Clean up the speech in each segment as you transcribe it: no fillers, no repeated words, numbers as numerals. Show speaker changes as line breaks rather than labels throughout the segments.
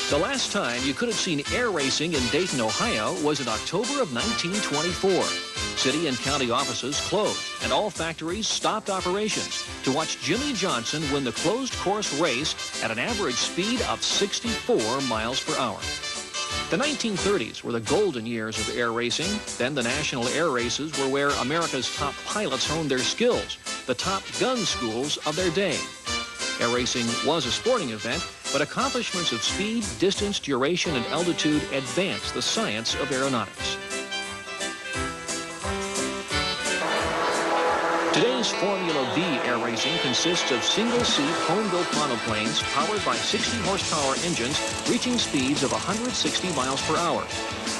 The last time you could have seen air racing in Dayton, Ohio was in October of 1924. City and county offices closed, and all factories stopped operations to watch Jimmy Johnson win the closed-course race at an average speed of 64 miles per hour. The 1930s were the golden years of air racing. Then the national air races were where America's top pilots honed their skills, the top gun schools of their day. Air racing was a sporting event, but accomplishments of speed, distance, duration, and altitude advanced the science of aeronautics. Today's Formula B air racing consists of single-seat home-built monoplanes powered by 60-horsepower engines reaching speeds of 160 miles per hour.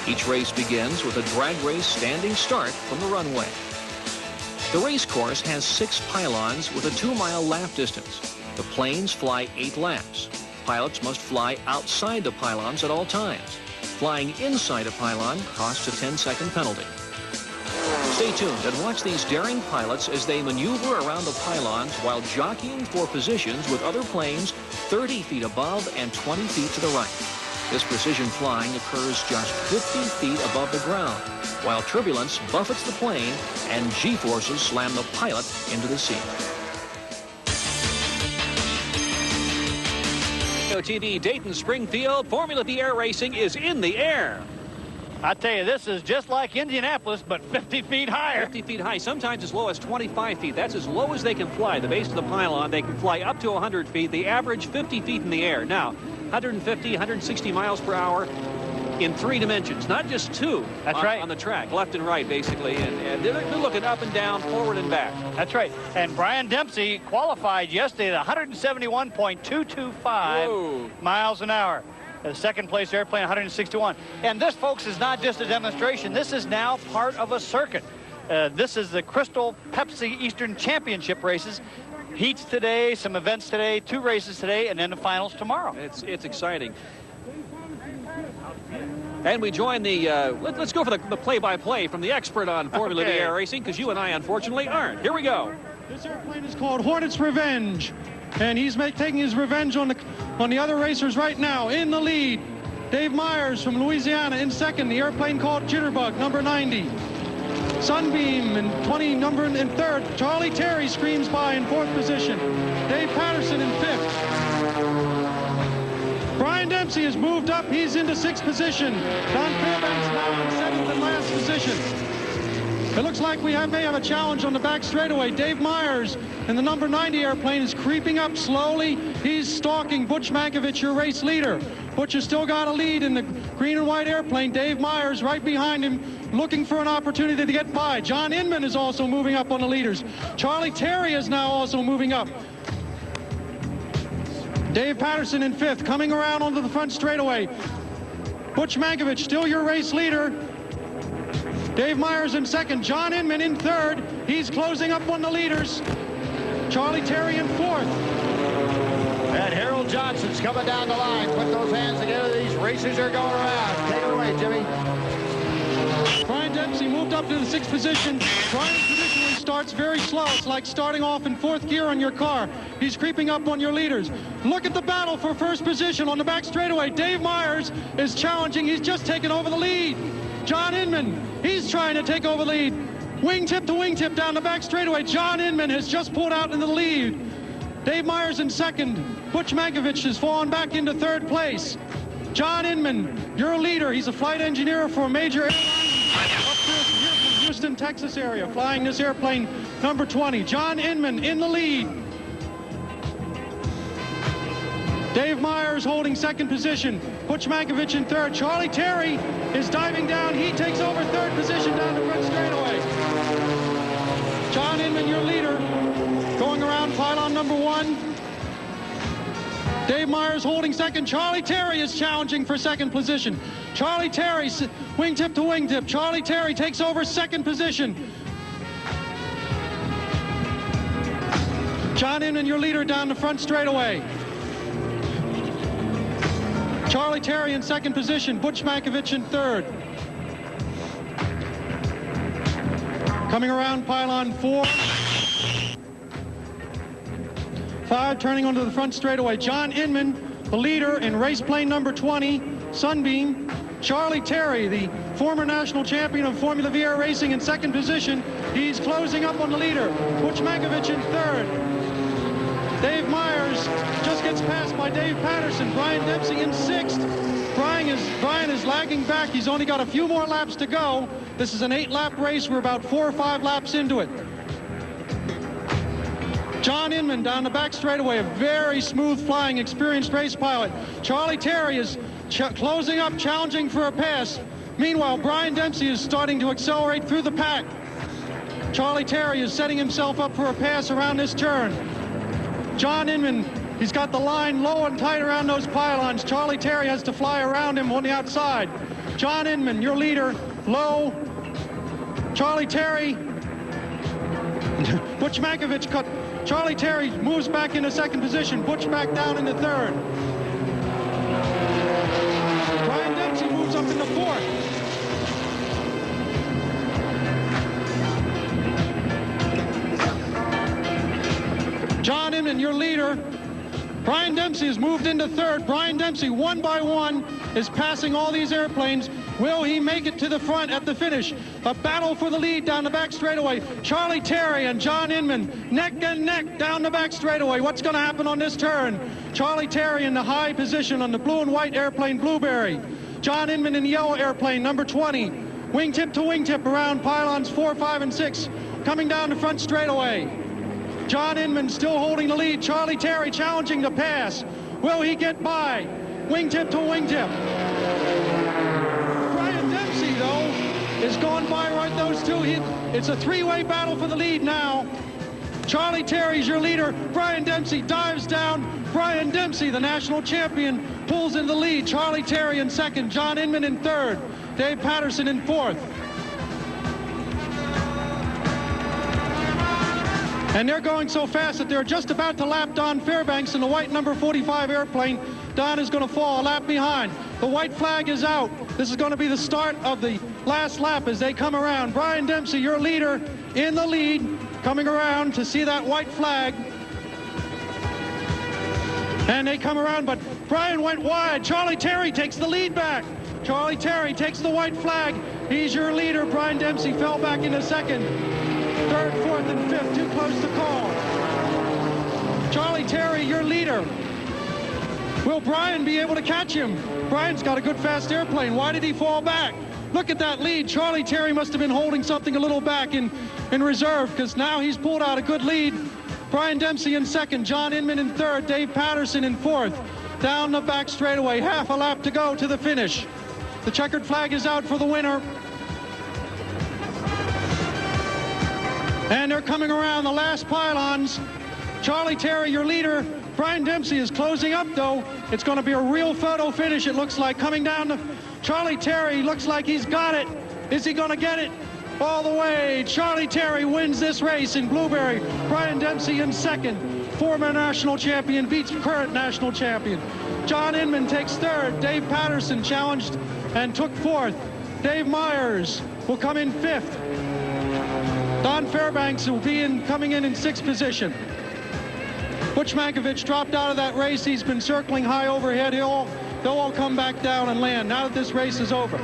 Each race begins with a drag race standing start from the runway. The race course has 6 pylons with a 2-mile lap distance. The planes fly 8 laps. Pilots must fly outside the pylons at all times. Flying inside a pylon costs a 10-second penalty. Stay tuned and watch these daring pilots as they maneuver around the pylons while jockeying for positions with other planes 30 feet above and 20 feet to the right. This precision flying occurs just 50 feet above the ground, while turbulence buffets the plane and G-forces slam the pilot into the sea. TV Dayton Springfield Formula B air racing is in the air.
I tell you, this is just like Indianapolis, but 50 feet higher.
50 feet high, sometimes as low as 25 feet. That's as low as they can fly. The base of the pylon, they can fly up to 100 feet. The average 50 feet in the air. Now, 150, 160 miles per hour in 3 dimensions, not just 2.
That's right.
On the track, left and right, basically. And they're looking up and down, forward and back.
That's right. And Brian Dempsey qualified yesterday at 171.225 miles an hour. The second place airplane, 161. And this, folks, is not just a demonstration. This is now part of a circuit. This is the Crystal Pepsi Eastern Championship races. Heats today, some events today, 2 races today, and then the finals tomorrow.
It's exciting. And we join the, let's go for the play-by-play from the expert on Formula B air racing, because you and I, unfortunately, aren't. Here we go.
This airplane is called Hornet's Revenge, and he's taking his revenge on the other racers right now. In the lead, Dave Myers from Louisiana. In second, the airplane called Jitterbug, number 90. Sunbeam in 20, number in third. Charlie Terry screams by in 4th position. Dave Patterson in 5th. Brian Dempsey has moved up. He's into 6th position. Don Fairbanks now in 7th and last position. It looks like we may have a challenge on the back straightaway. Dave Myers in the number 90 airplane is creeping up slowly. He's stalking Butch Mankiewicz, your race leader. Butch has still got a lead in the green and white airplane. Dave Myers right behind him, looking for an opportunity to get by. John Inman is also moving up on the leaders. Charlie Terry is now also moving up. Dave Patterson in 5th, coming around onto the front straightaway. Butch Mankiewicz, still your race leader. Dave Myers in 2nd, John Inman in 3rd. He's closing up on the leaders. Charlie Terry in 4th.
And Harold Johnson's coming down the line. Put those hands together. These racers are going around. Take it away, Jimmy.
Brian Dempsey moved up to the 6th position. Brian traditionally starts very slow. It's like starting off in 4th gear on your car. He's creeping up on your leaders. Look at the battle for 1st position on the back straightaway. Dave Myers is challenging. He's just taken over the lead. John Inman, he's trying to take over the lead. Wingtip to wingtip down the back straightaway. John Inman has just pulled out into the lead. Dave Myers in 2nd. Butch Mankiewicz has fallen back into 3rd place. John Inman, your leader. He's a flight engineer for a major airline up here from Houston, Texas area, flying this airplane number 20. John Inman in the lead. Dave Myers holding 2nd position. Butch Mankiewicz in 3rd. Charlie Terry is diving down. He takes over 3rd position down the front straightaway. John Inman, your leader, going around pylon number 1. Dave Myers holding 2nd. Charlie Terry is challenging for 2nd position. Charlie Terry, wingtip to wingtip. Charlie Terry takes over 2nd position. John Inman, your leader, down the front straightaway. Charlie Terry in 2nd position. Butch Mankiewicz in 3rd. Coming around pylon 4. 5 turning onto the front straightaway. John Inman the leader in race plane number 20, Sunbeam. Charlie Terry, the former national champion of Formula V Air Racing, in second position. He's closing up on the leader. Butch Mankiewicz in third. Dave Myers just gets passed by Dave Patterson. Brian Dempsey in sixth. Brian is lagging back. He's only got a few more laps to go. This is an 8-lap race. We're about 4 or 5 laps into it. John Inman down the back straightaway, a very smooth flying, experienced race pilot. Charlie Terry is closing up, challenging for a pass. Meanwhile, Brian Dempsey is starting to accelerate through the pack. Charlie Terry is setting himself up for a pass around this turn. John Inman, he's got the line low and tight around those pylons. Charlie Terry has to fly around him on the outside. John Inman, your leader, low. Charlie Terry. Butch Mankiewicz cut. Charlie Terry moves back into second position. Butch back down into third. Brian Dempsey moves up into fourth. John Inman, your leader. Brian Dempsey has moved into third. Brian Dempsey, one by one, is passing all these airplanes. Will he make it to the front at the finish? A battle for the lead down the back straightaway. Charlie Terry and John Inman neck and neck down the back straightaway. What's going to happen on this turn? Charlie Terry in the high position on the blue and white airplane Blueberry. John Inman in the yellow airplane number 20. Wingtip to wingtip around pylons 4, 5, and 6. Coming down the front straightaway. John Inman still holding the lead. Charlie Terry challenging the pass. Will he get by? Wingtip to wingtip. Brian Dempsey, though, is gone by right those two. It's a 3-way battle for the lead now. Charlie Terry's your leader. Brian Dempsey dives down. Brian Dempsey, the national champion, pulls in the lead. Charlie Terry in second. John Inman in third. Dave Patterson in fourth. And they're going so fast that they're just about to lap Don Fairbanks in the white number 45 airplane. Don is going to fall a lap behind. The white flag is out. This is going to be the start of the last lap as they come around. Brian Dempsey, your leader, in the lead, coming around to see that white flag. And they come around, but Brian went wide. Charlie Terry takes the lead back. Charlie Terry takes the white flag. He's your leader. Brian Dempsey fell back into second. Third, fourth, and fifth, too close to call. Charlie Terry, your leader. Will Brian be able to catch him? Brian's got a good fast airplane. Why did he fall back? Look at that lead. Charlie Terry must have been holding something a little back in reserve, because now he's pulled out a good lead. Brian Dempsey in second, John Inman in third, Dave Patterson in fourth. Down the back straightaway, half a lap to go to the finish. The checkered flag is out for the winner. And they're coming around the last pylons. Charlie Terry, your leader. Brian Dempsey is closing up, though. It's going to be a real photo finish, it looks like. Coming down to Charlie Terry, looks like he's got it. Is he going to get it? All the way. Charlie Terry wins this race in Blueberry. Brian Dempsey in second. Former national champion beats current national champion. John Inman takes third. Dave Patterson challenged and took fourth. Dave Myers will come in fifth. Don Fairbanks will be coming in sixth position. Butch Mankiewicz dropped out of that race. He's been circling high overhead. They'll all come back down and land now that this race is over.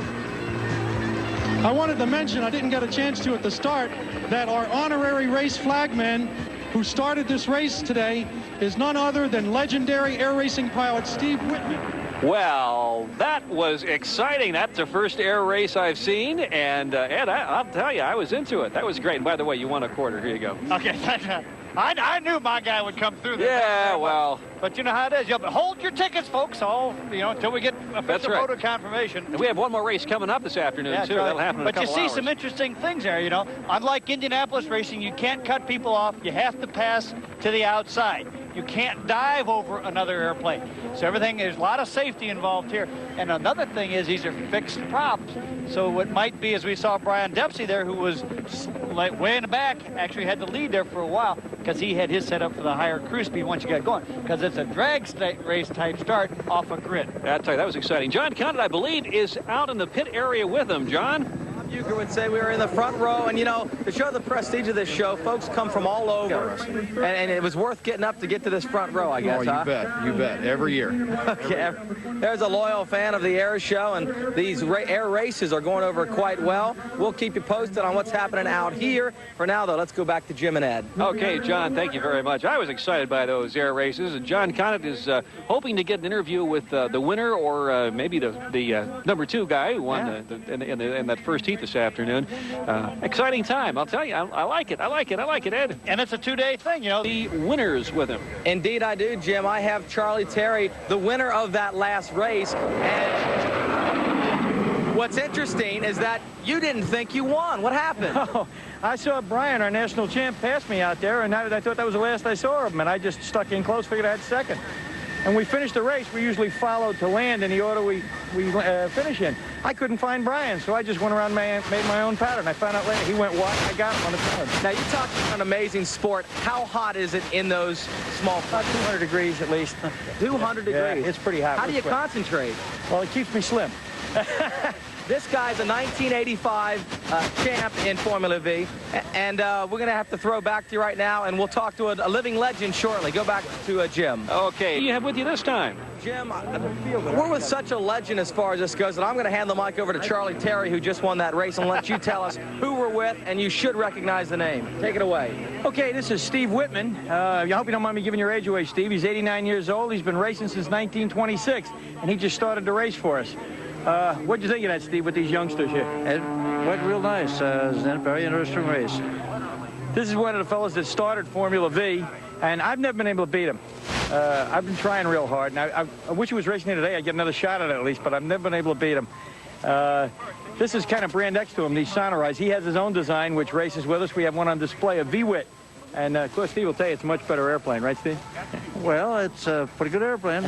I wanted to mention, I didn't get a chance to at the start, that our honorary race flagman who started this race today is none other than legendary air racing pilot Steve Wittman.
Well, that was exciting. That's the first air race I've seen. And, Ed, I'll tell you, I was into it. That was great. And by the way, you won a quarter. Here you go.
Okay. I knew my guy would come through this.
Yeah, well.
But you know how it is. But hold your tickets, folks, until we get official photo confirmation.
And we have one more race coming up this afternoon, too. That'll happen in a couple
But you see
hours.
some interesting things there, Unlike Indianapolis racing, you can't cut people off. You have to pass to the outside. You can't dive over another airplane. So there's a lot of safety involved here. And another thing is these are fixed props. So it might be, as we saw Brian Dempsey there, who was way in the back, actually had the lead there for a while because he had his set up for the higher cruise speed once you got going. Because it's a drag race type start off a grid.
I'll tell you, that was exciting. John Condit, I believe, is out in the pit area with him. John?
Bucher would say we were in the front row, and you know, to show the prestige of this show, folks come from all over, and it was worth getting up to get to this front row, I guess.
Oh, you bet, every year.
Okay, there's a loyal fan of the air show, and these air races are going over quite well. We'll keep you posted on what's happening out here. For now, though, let's go back to Jim and Ed.
Okay, John, thank you very much. I was excited by those air races, and John Conant is hoping to get an interview with the winner, or maybe the number 2 guy who won in that first heat this afternoon. Exciting time, I'll tell you. I like it, Ed.
And it's a 2-day thing, you know.
The winners with him.
Indeed I do, Jim. I have Charlie Terry, the winner of that last race. And what's interesting is that you didn't think you won. What happened?
Oh, I saw Brian, our national champ, pass me out there, and I thought that was the last I saw of him, and I just stuck in close, figured I had second. And we finished the race. We usually follow to land in the order we finish in. I couldn't find Brian, so I just went around and made my own pattern. I found out later he went wide. I got him on the pattern.
Now, you talk about an amazing sport. How hot is it in those small
About 200 degrees at least.
200 degrees?
Yeah, it's pretty hot.
How do you concentrate?
Well, it keeps me slim.
This guy's a 1985 champ in Formula V, and we're going to have to throw back to you right now, and we'll talk to a living legend shortly. Go back to Jim.
Okay, who do you have with you this time?
Jim, we're with such a legend as far as this goes that I'm going to hand the mic over to Charlie Terry, who just won that race, and let you tell us who we're with, and you should recognize the name. Take it away.
Okay, this is Steve Wittman. I hope you don't mind me giving your age away, Steve. He's 89 years old. He's been racing since 1926, and he just started the race for us. What'd you think of that, Steve, with these youngsters here?
It went real nice. It was a very interesting race.
This is one of the fellas that started Formula V, and I've never been able to beat him. I've been trying real hard, and I wish he was racing here today. I'd get another shot at it at least, but I've never been able to beat him. This is kind of brand X to him, these Sonorise. He has his own design, which races with us. We have one on display, a V-Wit. And, of course, Steve will tell you it's a much better airplane, right, Steve?
Well, it's a pretty good airplane.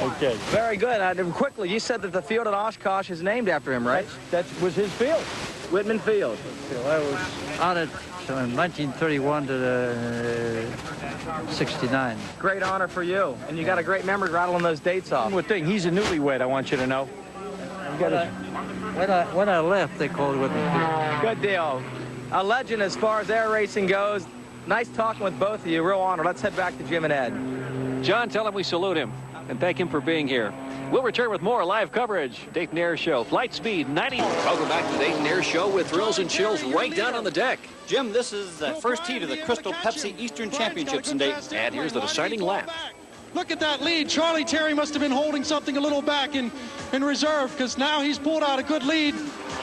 Okay.
Very good. Quickly, you said that the field at Oshkosh is named after him, right?
That was his field.
Whitman Field.
I was on it from 1931 to 69.
Great honor for you. And you got a great memory rattling those dates off.
One more thing, he's a newlywed, I want you to know.
When I left, they called it Whitman Field.
Good deal. A legend as far as air racing goes. Nice talking with both of you. Real honor. Let's head back to Jim and Ed.
John, tell him we salute him and thank him for being here. We'll return with more live coverage. Dayton Air Show, flight speed 90. Welcome back to the Dayton Air Show with thrills and chills right down on the deck.
Jim, this is the first heat of the Crystal Pepsi Eastern Championships in Dayton.
And here's the deciding lap.
Look at that lead. Charlie Terry must have been holding something a little back in reserve, because now he's pulled out a good lead.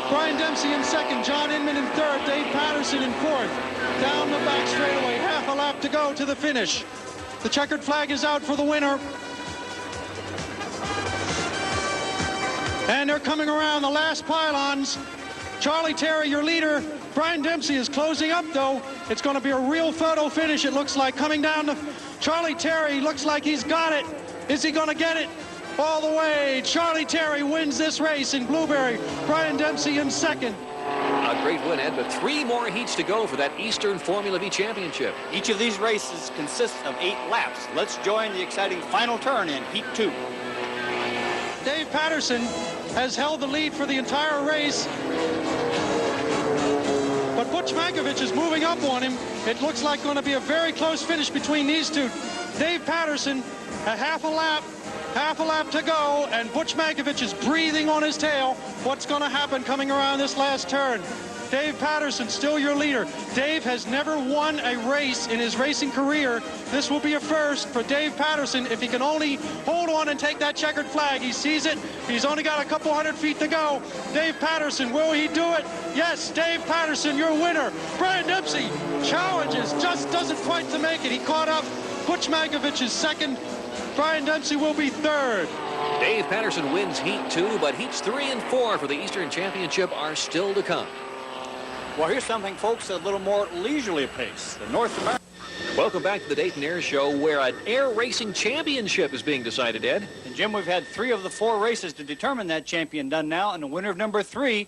Brian Dempsey in second, John Inman in third, Dave Patterson in fourth. Down the back straightaway, half a lap to go to the finish. The checkered flag is out for the winner. And they're coming around the last pylons. Charlie Terry, your leader. Brian Dempsey is closing up, though. It's going to be a real photo finish, it looks like. Coming down to Charlie Terry, looks like he's got it. Is he going to get it? All the way. Charlie Terry wins this race in Blueberry. Brian Dempsey in second.
A great win, Ed, but 3 more heats to go for that Eastern Formula V Championship.
Each of these races consists of 8 laps. Let's join the exciting final turn in Heat 2.
Dave Patterson has held the lead for the entire race. But Butch Mankiewicz is moving up on him. It looks like going to be a very close finish between these two. Dave Patterson, a half a lap to go, and Butch Mankiewicz is breathing on his tail. What's going to happen coming around this last turn? Dave Patterson, still your leader. Dave has never won a race in his racing career. This will be a first for Dave Patterson if he can only hold on and take that checkered flag. He sees it. He's only got a couple hundred feet to go. Dave Patterson, will he do it? Yes, Dave Patterson, your winner. Brian Dempsey challenges, just doesn't quite to make it. He caught up. Butch Mankiewicz is second. Brian Dempsey will be third.
Dave Patterson wins Heat 2, but Heats 3 and 4 for the Eastern Championship are still to come.
Well, here's something, folks, at a little more leisurely pace. The North American.
Welcome back to the Dayton Air Show, where an air racing championship is being decided, Ed.
And, Jim, we've had 3 of the 4 races to determine that champion done now, and the winner of number 3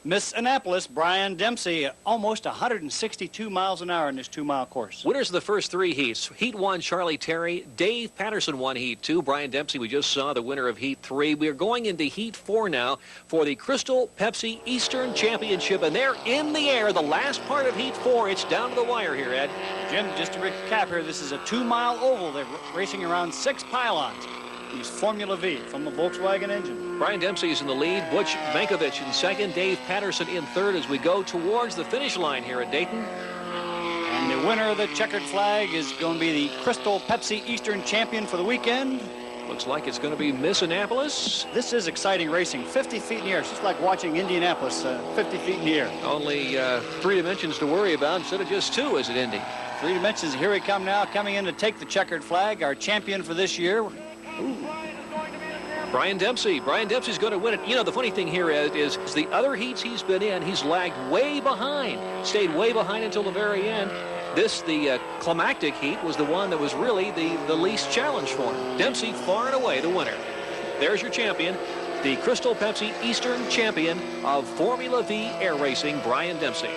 Miss Annapolis, Brian Dempsey, almost 162 miles an hour in this 2-mile course.
Winners of the first 3 heats. Heat 1, Charlie Terry. Dave Patterson won Heat 2. Brian Dempsey, we just saw, the winner of Heat 3. We are going into Heat 4 now for the Crystal Pepsi Eastern Championship, and they're in the air. The last part of Heat 4. It's down to the wire here, Ed.
Jim, just to recap here, this is a 2-mile oval. They're racing around 6 pylons. He's Formula V from the Volkswagen engine.
Brian Dempsey is in the lead. Butch Mankiewicz in second. Dave Patterson in third as we go towards the finish line here at Dayton.
And the winner of the checkered flag is going to be the Crystal Pepsi Eastern champion for the weekend.
Looks like it's going to be Miss Annapolis.
This is exciting racing. 50 feet in the air. It's just like watching Indianapolis, 50 feet in the air.
Only 3 dimensions to worry about instead of just 2 as at Indy.
3 dimensions. Here we come now, coming in to take the checkered flag. Our champion for this year.
Brian Dempsey. Brian Dempsey's going to win it. You know, the funny thing here is the other heats he's been in, he's lagged way behind. Stayed way behind until the very end. The climactic heat was the one that was really the least challenge for him. Dempsey far and away the winner. There's your champion, the Crystal Pepsi Eastern champion of Formula V air racing, Brian Dempsey.